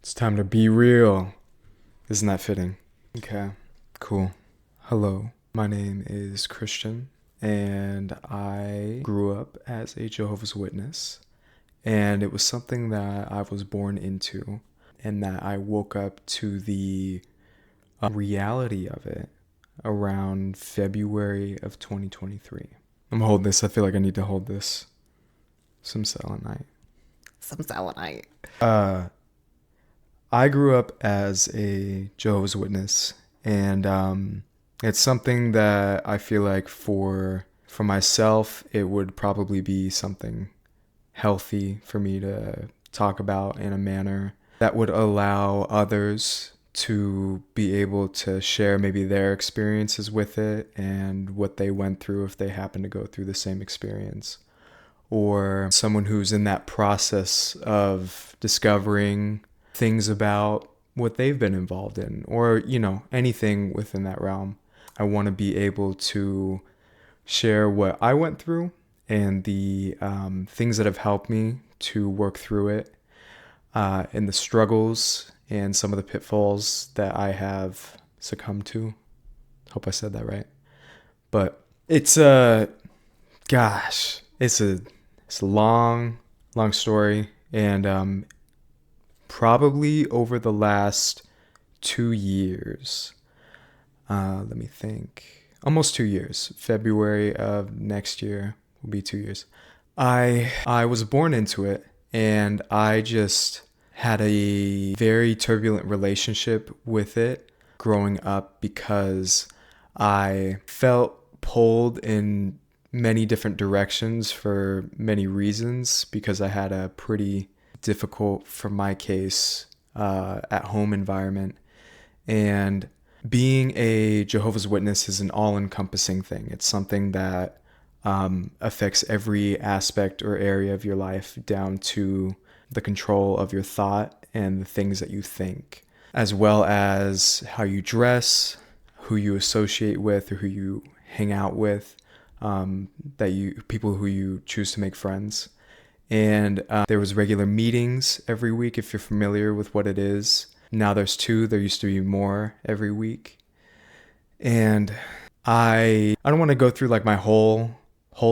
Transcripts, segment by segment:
It's time to be real. Isn't that fitting? Okay, cool. Hello, my name is Christian, and I grew up as a Jehovah's Witness, and it was something that I was born into, and that I woke up to the reality of it around February of 2023. I'm holding this. I feel like I need to hold this. Some selenite. Some selenite. I grew up as a Jehovah's Witness, and it's something that I feel like for myself, it would probably be something healthy for me to talk about in a manner that would allow others to be able to share maybe their experiences with it and what they went through if they happen to go through the same experience, or someone who's in that process of discovering things about what they've been involved in, or, anything within that realm. I want to be able to share what I went through and the things that have helped me to work through it, and the struggles and some of the pitfalls that I have succumbed to. Hope I said that right. But it's gosh, it's a long story, and probably over the last 2 years. Let me think. Almost 2 years. February of next year will be 2 years. I was born into it, and I just had a very turbulent relationship with it growing up because I felt pulled in many different directions for many reasons, because I had a pretty difficult, for my case, at home environment. And being a Jehovah's Witness is an all encompassing thing. It's something that affects every aspect or area of your life, down to the control of your thought and the things that you think, as well as how you dress, who you associate with, or who you hang out with, people who you choose to make friends. And there was regular meetings every week, if you're familiar with what it is. Now there's two. There used to be more every week. And I don't want to go through like my whole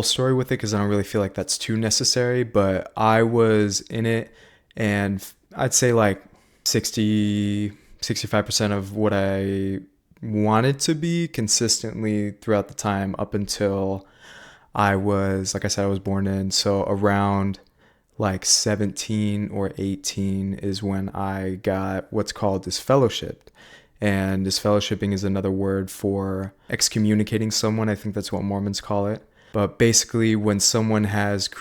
story with it, because I don't really feel like that's too necessary. But I was in it, and I'd say like 65% of what I wanted to be consistently throughout the time, up until like I said, I was born in. So around like 17 or 18 is when I got what's called disfellowshipped. And disfellowshipping is another word for excommunicating someone. I think that's what Mormons call it. But basically, when someone has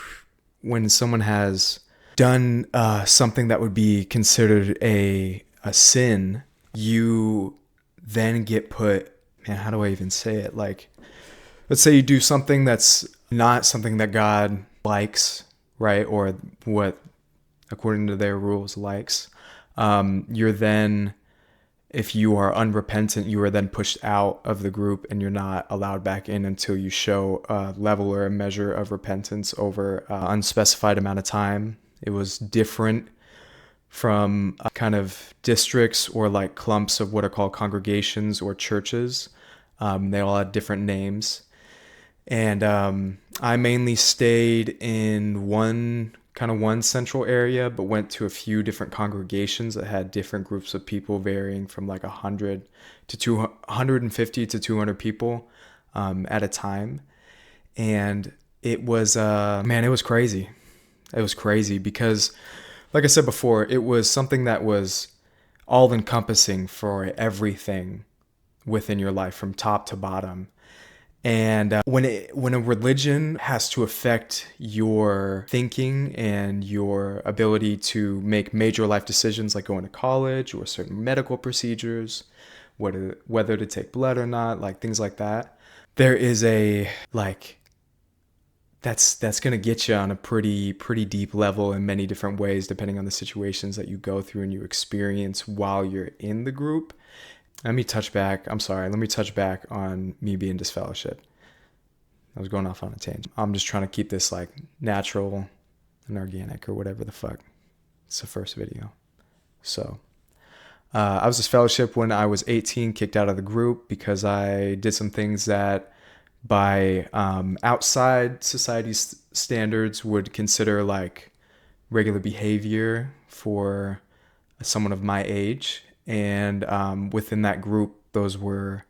done something that would be considered a sin, you then get put, man, how do I even say it? Like, let's say you do something that's not something that God likes, right? Or what, according to their rules, likes. You're then, if you are unrepentant, you are then pushed out of the group, and you're not allowed back in until you show a level or a measure of repentance over an unspecified amount of time. It was different from kind of districts or like clumps of what are called congregations or churches. They all had different names. And I mainly stayed in one central area, but went to a few different congregations that had different groups of people, varying from like 100 to 250 to 200 people at a time. And it was, man, it was crazy. It was crazy because, like I said before, it was something that was all encompassing for everything within your life, from top to bottom. And when a religion has to affect your thinking and your ability to make major life decisions, like going to college or certain medical procedures, whether to take blood or not, like things like that, there is a like that's gonna get you on a pretty deep level in many different ways, depending on the situations that you go through and you experience while you're in the group. Let me touch back. I'm sorry. Let me touch back on me being disfellowshipped. I was going off on a tangent. I'm just trying to keep this like natural and organic, or whatever the fuck. It's the first video. So I was disfellowshipped when I was 18, kicked out of the group because I did some things that by outside society's standards would consider like regular behavior for someone of my age. And within that group, those were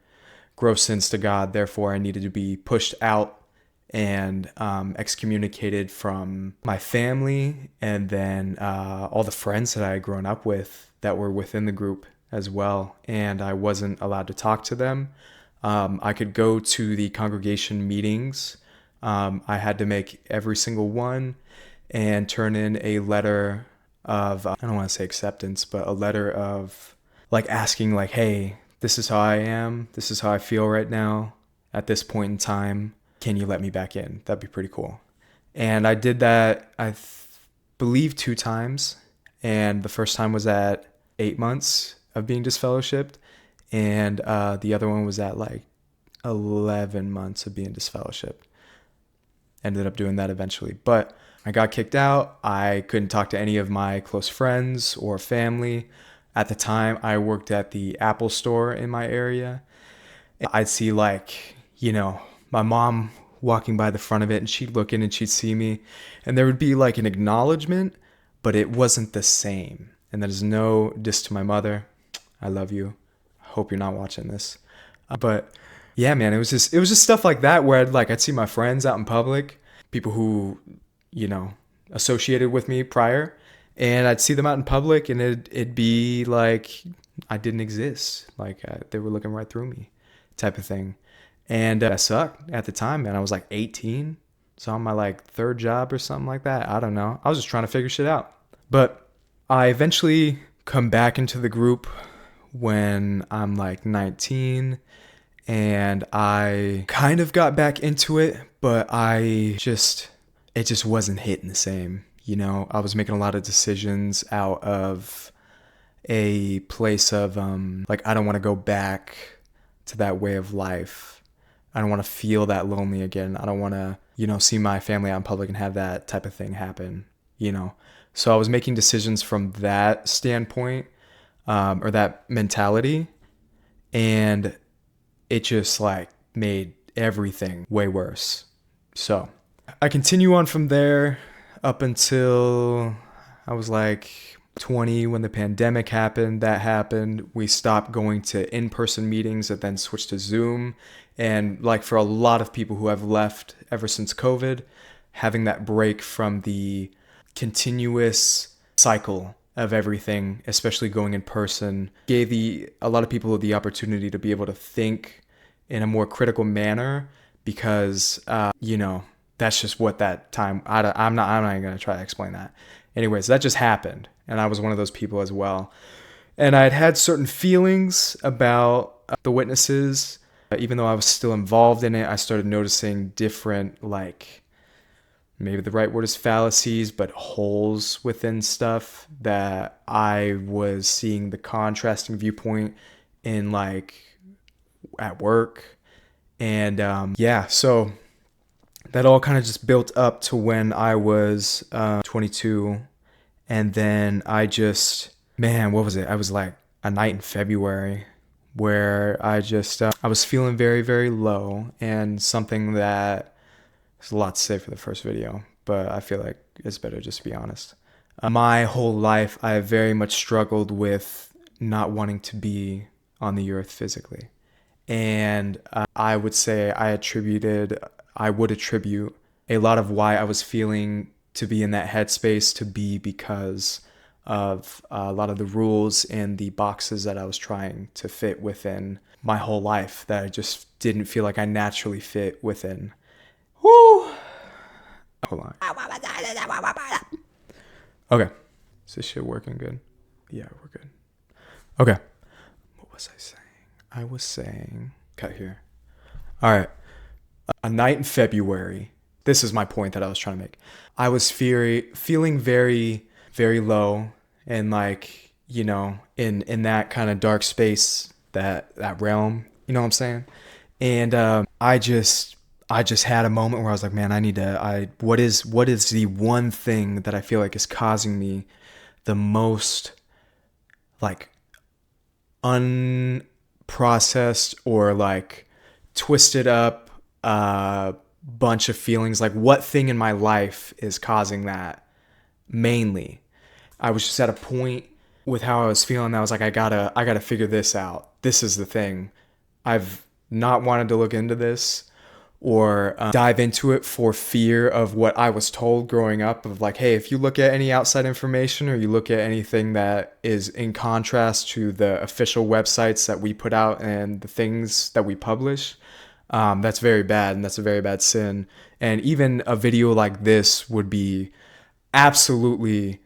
gross sins to God. Therefore, I needed to be pushed out and excommunicated from my family, and then all the friends that I had grown up with that were within the group as well. And I wasn't allowed to talk to them. I could go to the congregation meetings. I had to make every single one and turn in a letter of, I don't want to say acceptance, but a letter of like asking like, hey, this is how I am. This is how I feel right now at this point in time. Can you let me back in? That'd be pretty cool. And I did that, believe 2 times. And the first time was at 8 months of being disfellowshipped. And the other one was at like 11 months of being disfellowshipped. Ended up doing that eventually. But I got kicked out. I couldn't talk to any of my close friends or family. At the time, I worked at the Apple store in my area. I'd see like, my mom walking by the front of it, and she'd look in and she'd see me, and there would be like an acknowledgement, but it wasn't the same. And there's no diss to my mother. I love you. Hope you're not watching this. But yeah, man, it was just stuff like that where I'd see my friends out in public, people who, associated with me prior, and I'd see them out in public, and it'd be like I didn't exist. Like they were looking right through me, type of thing. And I sucked at the time, man. I was like 18, so on my like 3rd job or something like that. I don't know. I was just trying to figure shit out. But I eventually come back into the group when I'm like 19, and I kind of got back into it, but it just wasn't hitting the same. I was making a lot of decisions out of a place of I don't want to go back to that way of life. I don't want to feel that lonely again. I don't want to, see my family out in public and have that type of thing happen, So I was making decisions from that standpoint, or that mentality, and it just like made everything way worse. So I continue on from there up until I was like 20 when the pandemic happened. That happened. We stopped going to in-person meetings and then switched to Zoom. And like for a lot of people who have left ever since COVID, having that break from the continuous cycle of everything, especially going in person, gave a lot of people the opportunity to be able to think in a more critical manner, because that's just what that time. I'm not even gonna try to explain that. Anyways, that just happened, and I was one of those people as well. And I had certain feelings about the witnesses. Even though I was still involved in it, I started noticing different, like, maybe the right word is fallacies, but holes within stuff that I was seeing the contrasting viewpoint in, like, at work. And so that all kind of just built up to when I was 22. And then I just, man, what was it? I was like a night in February where I was feeling very, very low, and something that is a lot to say for the first video, but I feel like it's better just to be honest. My whole life, I have very much struggled with not wanting to be on the earth physically. And I would say I would attribute a lot of why I was feeling to be in that headspace to be because of a lot of the rules and the boxes that I was trying to fit within my whole life that I just didn't feel like I naturally fit within. Woo! Hold on. Okay. Is this shit working good? Yeah, we're good. Okay. What was I saying? I was saying... Cut here. All right. A night in February. This is my point that I was trying to make. I was feeling very, very low, and like, in that kind of dark space, that realm, you know what I'm saying? And I just had a moment where I was like, man, what is the one thing that I feel like is causing me the most like unprocessed or like twisted up bunch of feelings. Like, what thing in my life is causing that mainly? I was just at a point with how I was feeling that I was like, I gotta figure this out. This is the thing. I've not wanted to look into this or dive into it for fear of what I was told growing up of like, hey, if you look at any outside information or you look at anything that is in contrast to the official websites that we put out and the things that we publish, that's very bad and that's a very bad sin. And even a video like this would be absolutely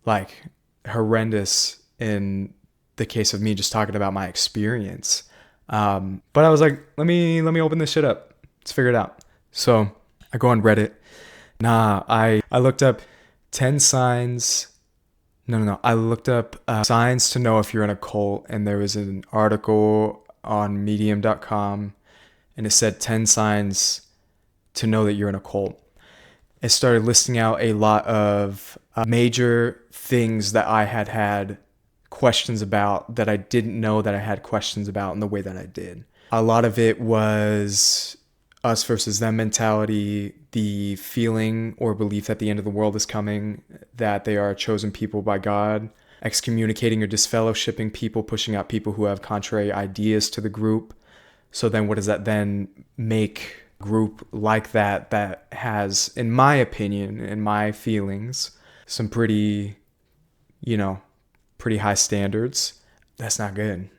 like horrendous in the case of me just talking about my experience. But I was like, let me open this shit up. Let's figure it out. So I go on Reddit. I looked up 10 signs. No. I looked up signs to know if you're in a cult, and there was an article on medium.com and it said 10 signs to know that you're in a cult. It started listing out a lot of major things that I had questions about that I didn't know that I had questions about in the way that I did. A lot of it was us versus them mentality, the feeling or belief that the end of the world is coming, that they are a chosen people by God, excommunicating or disfellowshipping people, pushing out people who have contrary ideas to the group. So then what does that then make a group like that has, in my opinion, in my feelings, some pretty high standards? That's not good.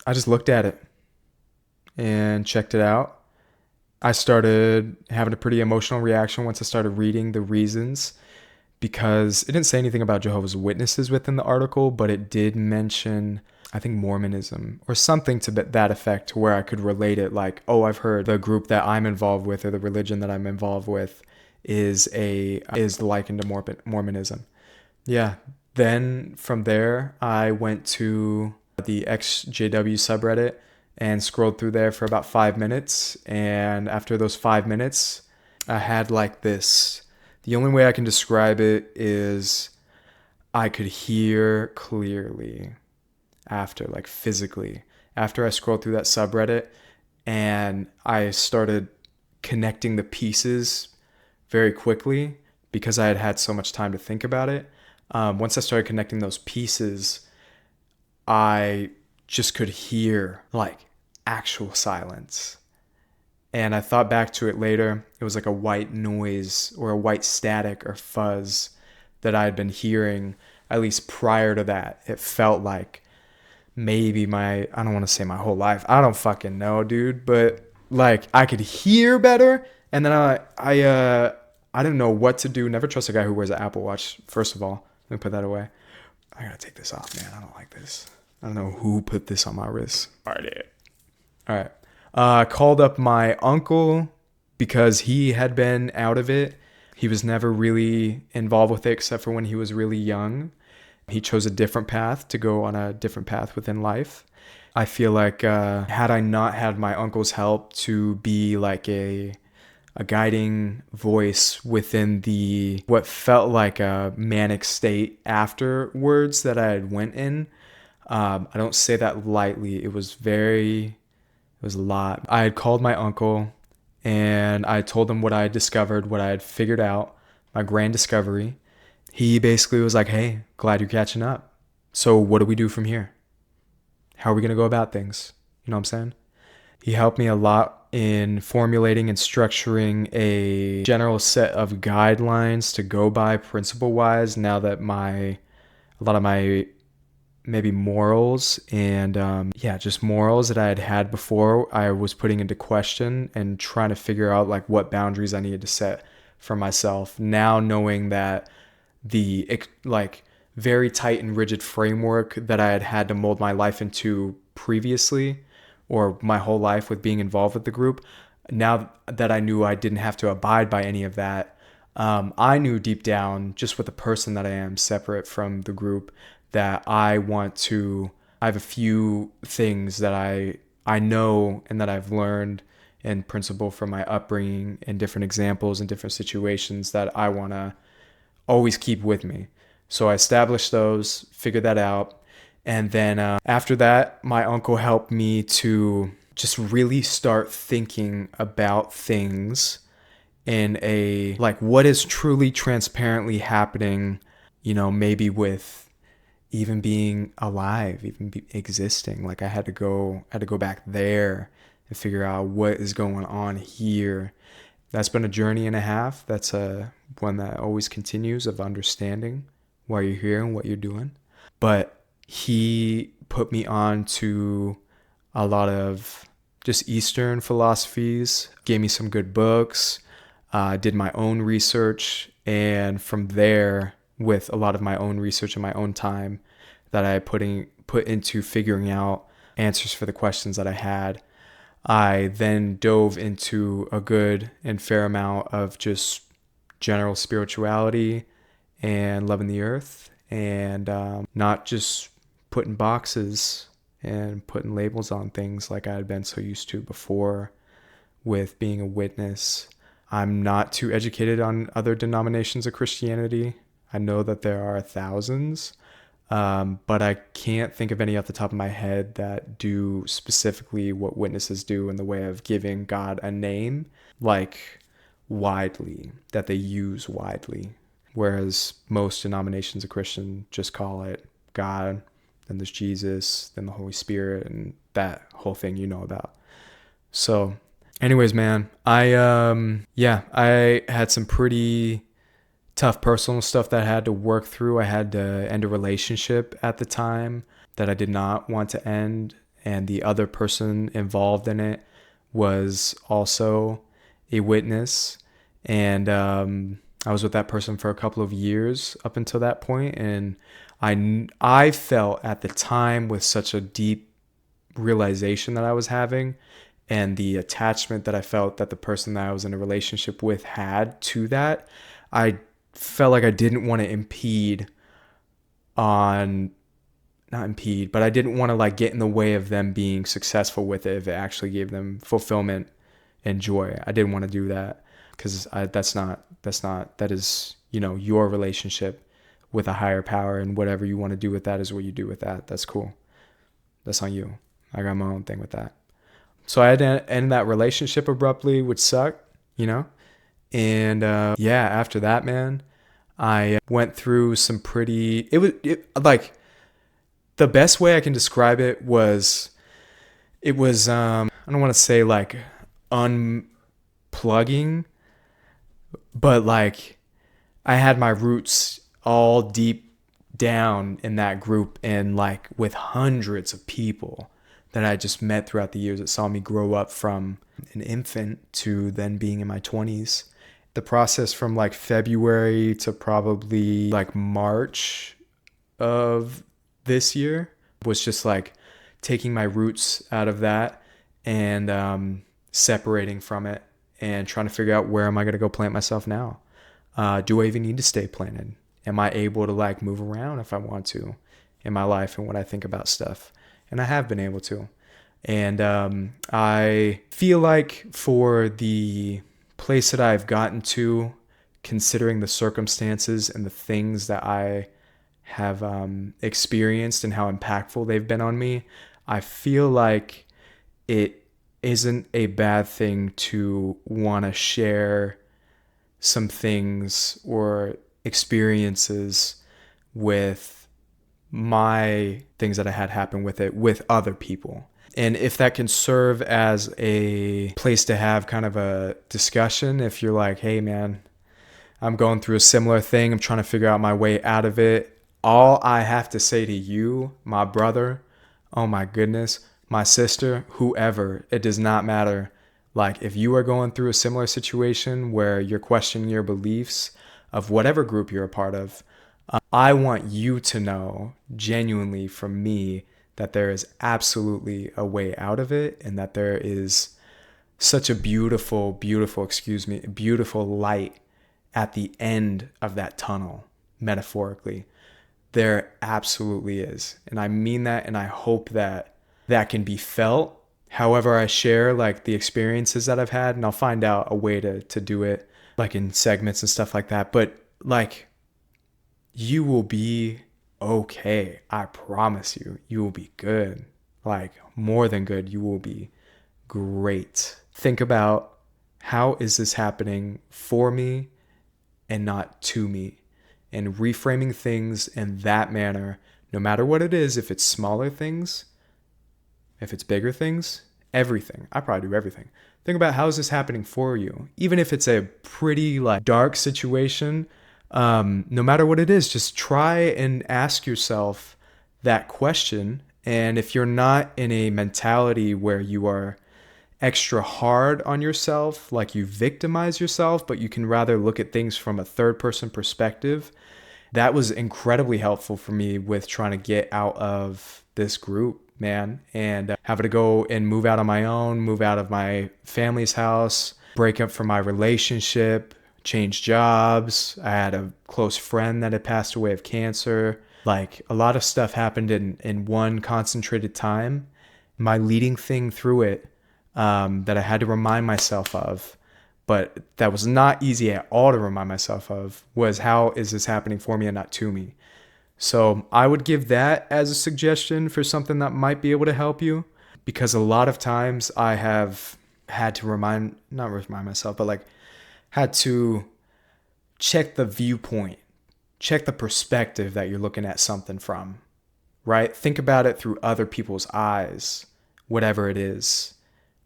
I just looked at it and checked it out. I started having a pretty emotional reaction once I started reading the reasons, because it didn't say anything about Jehovah's Witnesses within the article, but it did mention, I think, Mormonism or something to that effect, to where I could relate it. Like, oh, I've heard the group that I'm involved with or the religion that I'm involved with is likened to Mormonism. Yeah. Then from there, I went to the XJW subreddit and scrolled through there for about 5 minutes. And after those 5 minutes, I had like this. The only way I can describe it is I could hear clearly after, like physically, after I scrolled through that subreddit and I started connecting the pieces very quickly because I had had so much time to think about it. Once I started connecting those pieces, I just could hear like actual silence. And I thought back to it later. It was like a white noise or a white static or fuzz that I had been hearing, at least prior to that. It felt like maybe I don't want to say my whole life. I don't fucking know, dude. But like I could hear better. And then I didn't know what to do. Never trust a guy who wears an Apple Watch, first of all. Let me put that away. I gotta take this off, man. I don't like this. I don't know who put this on my wrist. All right. I called up my uncle because he had been out of it. He was never really involved with it except for when he was really young. He chose a different path, to go on a different path within life. I feel like had I not had my uncle's help to be like a guiding voice within what felt like a manic state afterwards that I had went in. I don't say that lightly. It was a lot. I had called my uncle and I told him what I had discovered, what I had figured out, my grand discovery. He basically was like, hey, glad you're catching up. So what do we do from here? How are we going to go about things? You know what I'm saying? He helped me a lot in formulating and structuring a general set of guidelines to go by principle-wise, now that a lot of my maybe morals and just morals that I had before I was putting into question and trying to figure out like what boundaries I needed to set for myself. Now knowing that the like very tight and rigid framework that I had to mold my life into previously, or my whole life with being involved with the group, now that I knew I didn't have to abide by any of that, I knew deep down, just with the person that I am separate from the group, that I have a few things that I know and that I've learned in principle from my upbringing and different examples and different situations that I want to always keep with me. So I established those, figured that out, And then after that, my uncle helped me to just really start thinking about things in a like what is truly transparently happening, maybe with even being alive, even existing. Like I had to go back there and figure out what is going on here. That's been a journey and a half. That's one that always continues of understanding why you're here and what you're doing. But he put me on to a lot of just Eastern philosophies, gave me some good books, did my own research, and from there, with a lot of my own research and my own time that I put into figuring out answers for the questions that I had, I then dove into a good and fair amount of just general spirituality and loving the earth, and not just putting boxes and putting labels on things like I had been so used to before with being a witness. I'm not too educated on other denominations of Christianity. I know that there are thousands, but I can't think of any off the top of my head that do specifically what witnesses do in the way of giving God a name, like widely, that they use widely. Whereas most denominations of Christian just call it God, then there's Jesus, then the Holy Spirit, and that whole thing about. So anyways, man, I had some pretty tough personal stuff that I had to work through. I had to end a relationship at the time that I did not want to end, and the other person involved in it was also a witness, and I was with that person for a couple of years up until that point, and I felt at the time with such a deep realization that I was having, and the attachment that I felt that the person that I was in a relationship with had to that, I felt like I didn't want to not impede, but I didn't want to like get in the way of them being successful with it if it actually gave them fulfillment and joy. I didn't want to do that because that is, your relationship with a higher power, and whatever you want to do with that is what you do with that. That's cool. That's on you. I got my own thing with that. So I had to end that relationship abruptly, which sucked, And after that, man, I went through some pretty. Like the best way I can describe it was, I don't want to say like unplugging, but like I had my roots all deep down in that group, and like with hundreds of people that I just met throughout the years that saw me grow up from an infant to then being in my 20s. The process from like February to probably like March of this year was just like taking my roots out of that and separating from it and trying to figure out where am I going to go plant myself now. Do I even need to stay planted? Am I able to like move around if I want to in my life and when I think about stuff? And I have been able to. And I feel like for the place that I've gotten to, considering the circumstances and the things that I have experienced and how impactful they've been on me, I feel like it isn't a bad thing to want to share some things or experiences with my things that I had happen with it with other people. And if that can serve as a place to have kind of a discussion, if you're like, hey man, I'm going through a similar thing, I'm trying to figure out my way out of it, all I have to say to you, my brother, oh my goodness, my sister, whoever, it does not matter. Like if you are going through a similar situation where you're questioning your beliefs of whatever group you're a part of, I want you to know genuinely from me that there is absolutely a way out of it, and that there is such a beautiful light at the end of that tunnel, metaphorically. There absolutely is. And I mean that, and I hope that that can be felt. However, I share like the experiences that I've had, and I'll find out a way to do it like in segments and stuff like that. But like, you will be okay. I promise you, you will be good. Like, more than good. You will be great. Think about, how is this happening for me and not to me? And reframing things in that manner, no matter what it is, if it's smaller things, if it's bigger things, everything. I probably do everything. Think about, how is this happening for you? Even if it's a pretty like dark situation, no matter what it is, just try and ask yourself that question. And if you're not in a mentality where you are extra hard on yourself, like you victimize yourself, but you can rather look at things from a third person perspective, that was incredibly helpful for me with trying to get out of this group, man, and having to go and move out on my own, move out of my family's house, break up from my relationship, change jobs. I had a close friend that had passed away of cancer. Like, a lot of stuff happened in one concentrated time. My leading thing through it, that I had to remind myself of, but that was not easy at all to remind myself of, was, how is this happening for me and not to me? So I would give that as a suggestion for something that might be able to help you, because a lot of times I have had to not remind myself, but like had to check the viewpoint, check the perspective that you're looking at something from, right? Think about it through other people's eyes, whatever it is,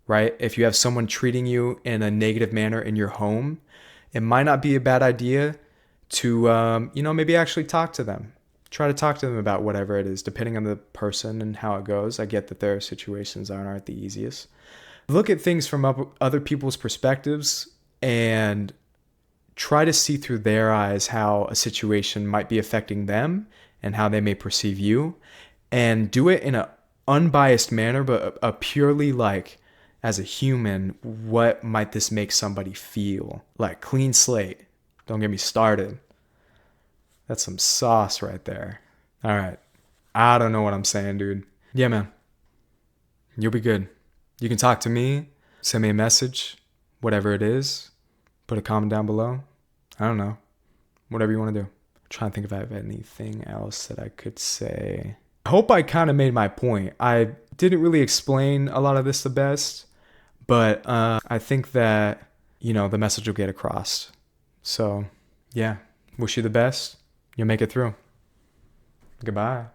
right? If you have someone treating you in a negative manner in your home, it might not be a bad idea to, maybe actually talk to them. Try to talk to them about whatever it is, depending on the person and how it goes. I get that there are situations that aren't the easiest. Look at things from other people's perspectives and try to see through their eyes how a situation might be affecting them and how they may perceive you. And do it in an unbiased manner, but a purely like, as a human, what might this make somebody feel? Like, clean slate. Don't get me started. That's some sauce right there. All right. I don't know what I'm saying, dude. Yeah, man. You'll be good. You can talk to me, send me a message, whatever it is. Put a comment down below. I don't know. Whatever you want to do. I'm trying to think if I have anything else that I could say. I hope I kind of made my point. I didn't really explain a lot of this the best, but I think that, the message will get across. So, yeah. Wish you the best. You'll make it through. Goodbye.